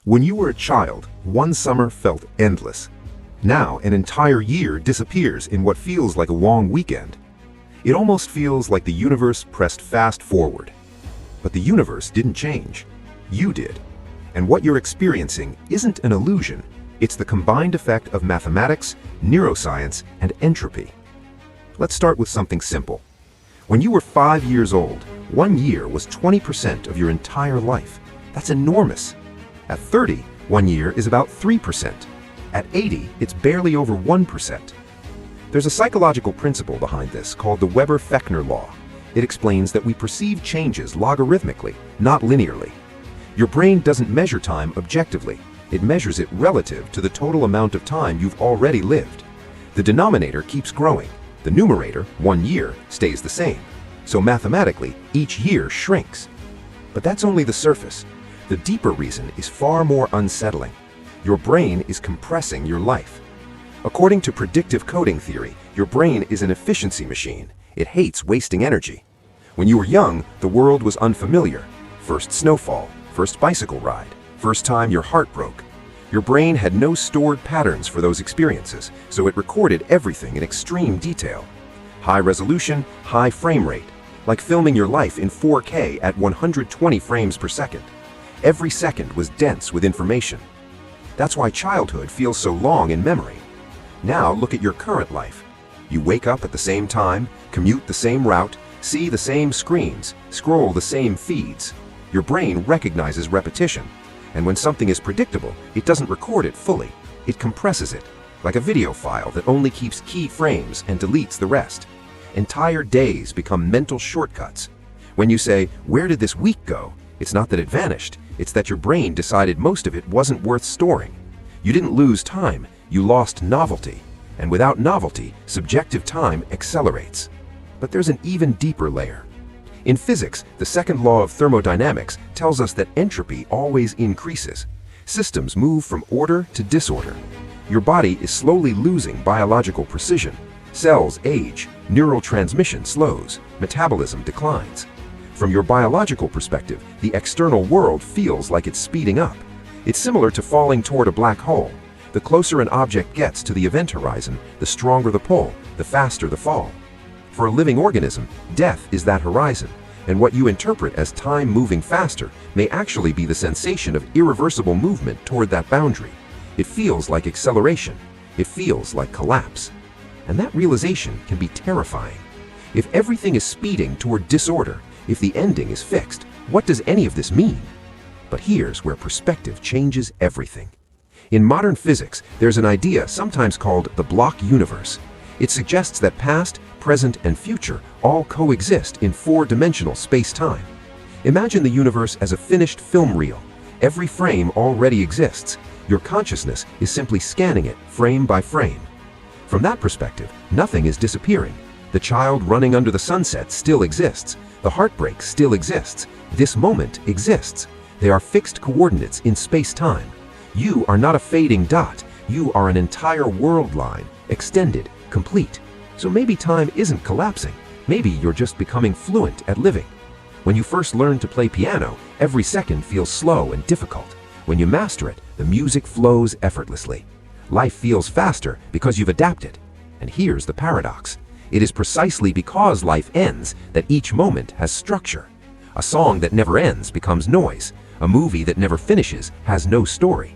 When you were a child, one summer felt endless. Now, an entire year disappears in what feels like a long weekend. It almost feels like the universe pressed fast forward. But the universe didn't change. You did. And what you're experiencing isn't an illusion. It's the combined effect of mathematics, neuroscience, and entropy. Let's start with something simple. When you were 5 years old, 1 year was 20% of your entire life. That's enormous. At 30, 1 year is about 3%. At 80, it's barely over 1%. There's a psychological principle behind this called the Weber-Fechner law. It explains that we perceive changes logarithmically, not linearly. Your brain doesn't measure time objectively. It measures it relative to the total amount of time you've already lived. The denominator keeps growing. The numerator, 1 year, stays the same. So mathematically, each year shrinks. But that's only the surface. The deeper reason is far more unsettling. Your brain is compressing your life. According to predictive coding theory, your brain is an efficiency machine. It hates wasting energy. When you were young, the world was unfamiliar. First snowfall, first bicycle ride, first time your heart broke. Your brain had no stored patterns for those experiences, so it recorded everything in extreme detail. High resolution, high frame rate, like filming your life in 4K at 120 frames per second. Every second was dense with information. That's why childhood feels so long in memory. Now look at your current life. You wake up at the same time, commute the same route, see the same screens, scroll the same feeds. Your brain recognizes repetition. And when something is predictable, it doesn't record it fully. It compresses it, like a video file that only keeps key frames and deletes the rest. Entire days become mental shortcuts. When you say, "Where did this week go?" it's not that it vanished. It's that your brain decided most of it wasn't worth storing. You didn't lose time, you lost novelty. And without novelty, subjective time accelerates. But there's an even deeper layer. In physics, the second law of thermodynamics tells us that entropy always increases. Systems move from order to disorder. Your body is slowly losing biological precision. Cells age, neural transmission slows, metabolism declines. From your biological perspective, the external world feels like it's speeding up. It's similar to falling toward a black hole. The closer an object gets to the event horizon, the stronger the pull, the faster the fall. For a living organism, death is that horizon, and what you interpret as time moving faster may actually be the sensation of irreversible movement toward that boundary. It feels like acceleration. It feels like collapse. And that realization can be terrifying. If everything is speeding toward disorder, if the ending is fixed, what does any of this mean? But here's where perspective changes everything. In modern physics, there's an idea sometimes called the block universe. It suggests that past, present, and future all coexist in four-dimensional space-time. Imagine the universe as a finished film reel. Every frame already exists. Your consciousness is simply scanning it frame by frame. From that perspective, nothing is disappearing. The child running under the sunset still exists. The heartbreak still exists. This moment exists. They are fixed coordinates in space-time. You are not a fading dot. You are an entire world line, extended, complete. So maybe time isn't collapsing. Maybe you're just becoming fluent at living. When you first learn to play piano, every second feels slow and difficult. When you master it, the music flows effortlessly. Life feels faster because you've adapted. And here's the paradox. It is precisely because life ends that each moment has structure. A song that never ends becomes noise. A movie that never finishes has no story.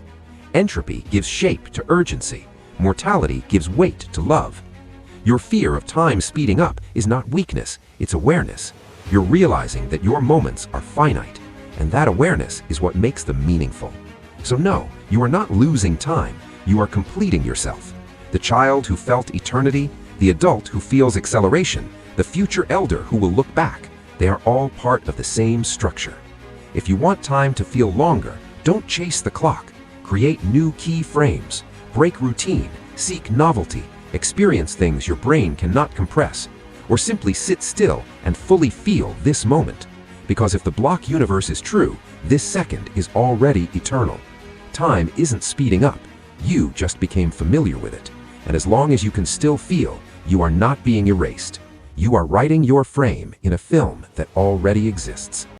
Entropy gives shape to urgency. Mortality gives weight to love. Your fear of time speeding up is not weakness, it's awareness. You're realizing that your moments are finite, and that awareness is what makes them meaningful. So no, you are not losing time, you are completing yourself. The child who felt eternity, the adult who feels acceleration, the future elder who will look back, they are all part of the same structure. If you want time to feel longer, don't chase the clock. Create new key frames. Break routine. Seek novelty. Experience things your brain cannot compress. Or simply sit still and fully feel this moment. Because if the block universe is true, this second is already eternal. Time isn't speeding up. You just became familiar with it. And as long as you can still feel, you are not being erased. You are writing your frame in a film that already exists.